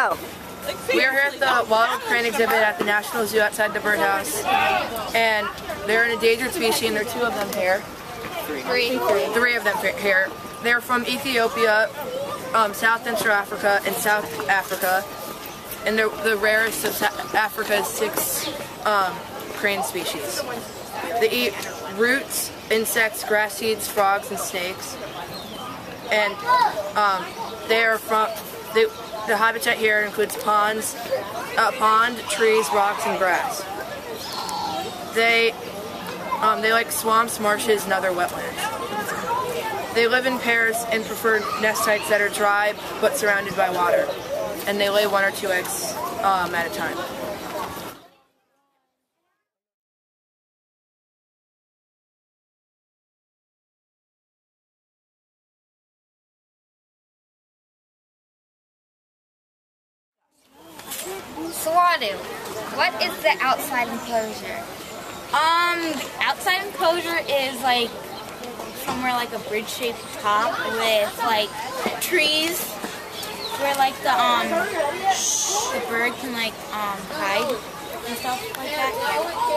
go. We are here at the Wattled Crane exhibit at the National Zoo outside the birdhouse, and they're an endangered species, and there are two of them here. Three of them here. They're from Ethiopia, South Central Africa, and South Africa, and they're the rarest of Africa's 6 crane species. They eat roots, insects, grass seeds, frogs, and snakes. And they are from the habitat here includes pond, trees, rocks, and grass. They like swamps, marshes, and other wetlands. They live in pairs and prefer nest sites that are dry but surrounded by water. And they lay 1 or 2 eggs at a time. Swadu, what is the outside enclosure? The outside enclosure is like somewhere like a bridge-shaped top with like trees where like the bird can like hide and stuff like that.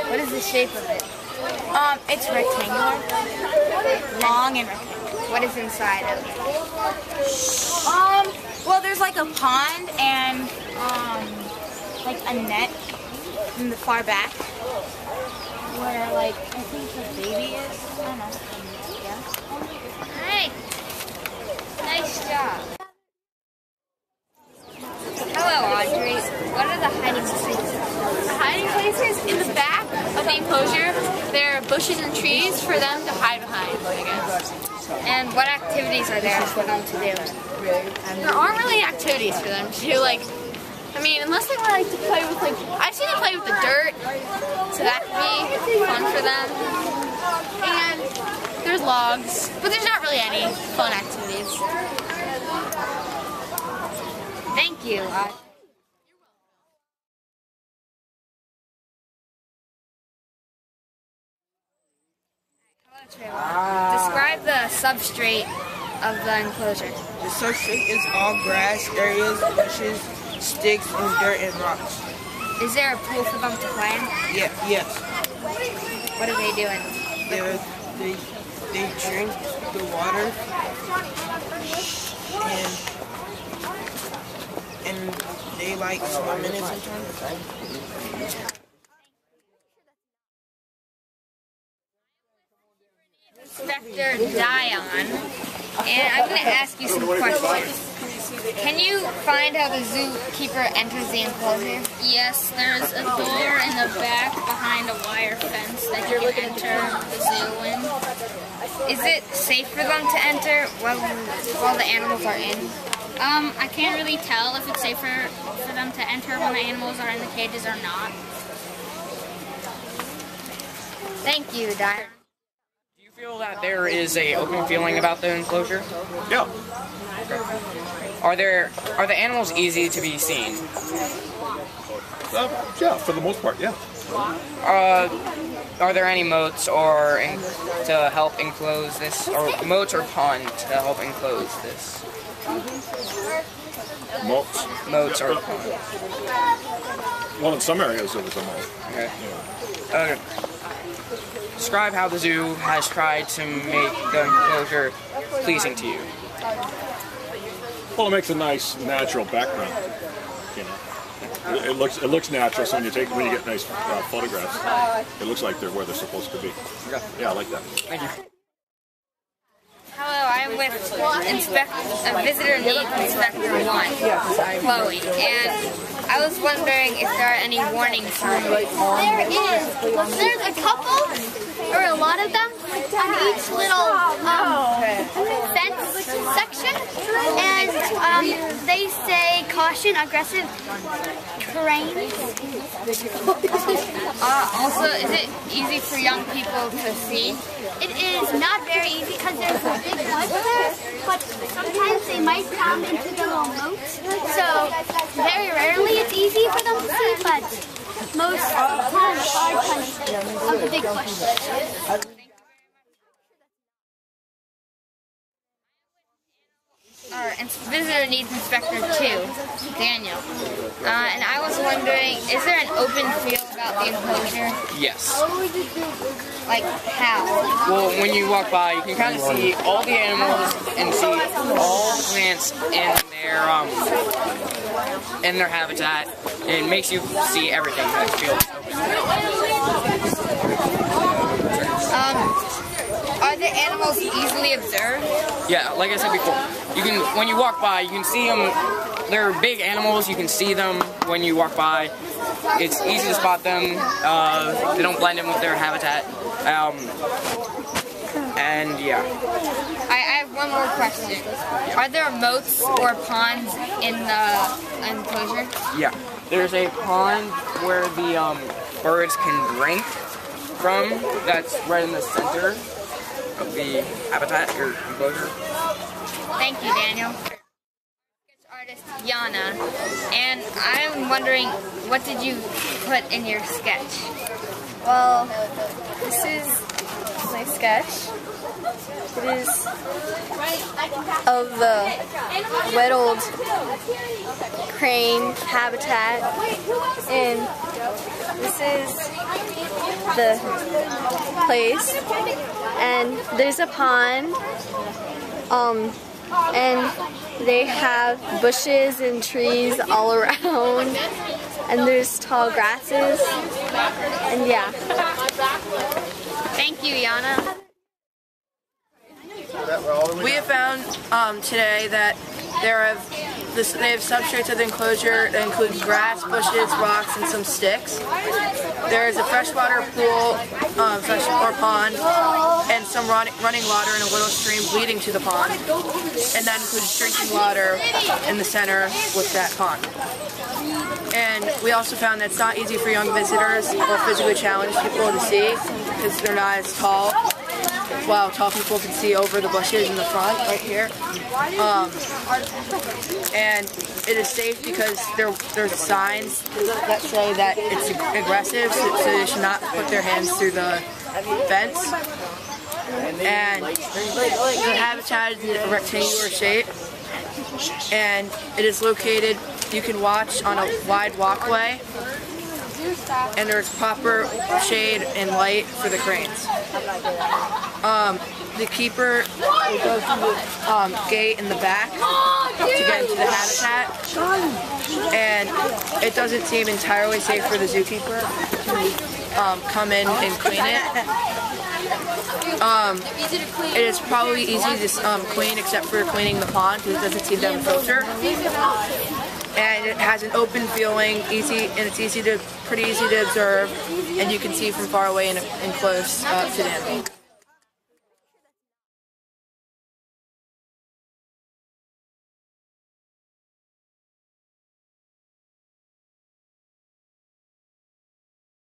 What is the shape of it? It's rectangular, long and rectangular. What is inside of it? Well, there's like a pond and like a net in the far back where like I think the baby is. I don't know. Yeah. Hey, nice job. Hello, Audrey. What are the hiding places? The hiding places in the back of the enclosure, there are bushes and trees for them to hide behind, I guess. And what activities are there for them to do? There aren't really activities for them to do, like, I mean, unless they like to play with, like, I've seen them play with the dirt, so that could be fun for them. And there's logs, but there's not really any fun activities. Thank you. Describe the substrate of the enclosure. The substrate is all grass areas, bushes, sticks, and dirt and rocks. Is there a pool for them to play in? Yes. What are they doing? They drink the water and they like swim in it sometimes. Inspector Dion, and I'm going to ask you some questions. Can you find how the zookeeper enters the enclosure? Yes, there's a door in the back behind a wire fence that you can enter the zoo in. Is it safe for them to enter while the animals are in? I can't really tell if it's safer for them to enter when the animals are in the cages or not. Thank you, Dion. Do you feel that there is a open feeling about the enclosure? Yeah. Are the animals easy to be seen? Yeah, for the most part, yeah. Are there any moats to help enclose this, or moats or pond to help enclose this? Moats. Moats or pond. Well, in some areas there was a moat. Okay. Okay. Describe how the zoo has tried to make the enclosure pleasing to you. Well, it makes a nice natural background. You know, it looks natural. So when you get nice photographs, it looks like they're where they're supposed to be. Yeah, I like that. Thank you. Hello, I'm with Visitor Needs Inspector 1, Chloe, and I was wondering if there are any warning signs. There is. There's a couple, or a lot of them, on each little fence section, and they say caution, aggressive cranes. Also, is it easy for young people to see? It is not very easy because there's a big woods there, but sometimes they might come into the little moats. So very rarely it's easy for them to see, but most of the time it's hard because of the big bush. Are visitor needs inspector 2, Daniel. And I was wondering, is there an open feel about the enclosure? Yes. Like how? Well, when you walk by, you can kind of see all the animals and see all the plants in their habitat. It makes you see everything that feels Are the animals easily observed? Yeah, like I said before, when you walk by, you can see them. They're big animals. You can see them when you walk by. It's easy to spot them. They don't blend in with their habitat. And yeah. I have one more question. Are there moats or ponds in the enclosure? Yeah. There's a pond where the birds can drink from. That's right in the center of the habitat or enclosure. Thank you, Daniel. Artist Yana, and I'm wondering, what did you put in your sketch? Well, this is my sketch. It is of the Wattled Crane habitat, and this is the place, and there's a pond, and they have bushes and trees all around, and there's tall grasses, and yeah. Thank you, Yana. We have found today that they have substrates of the enclosure that include grass, bushes, rocks, and some sticks. There is a freshwater pool, or pond, and some running water in a little stream leading to the pond, and that includes drinking water in the center with that pond. And we also found that it's not easy for young visitors or physically challenged people to see because they're not as tall. While tall people can see over the bushes in the front, right here. And it is safe because there's signs that say that it's aggressive, so they should not put their hands through the fence. And the habitat is in a rectangular shape, and it is located, you can watch on a wide walkway, and there's proper shade and light for the cranes. The keeper will go through the gate in the back to get into the habitat, and it doesn't seem entirely safe for the zookeeper to come in and clean it. It is probably easy to clean except for cleaning the pond because it doesn't seem to have a filter. And it has an open feeling, it's pretty easy to observe, and you can see from far away and close to the animal.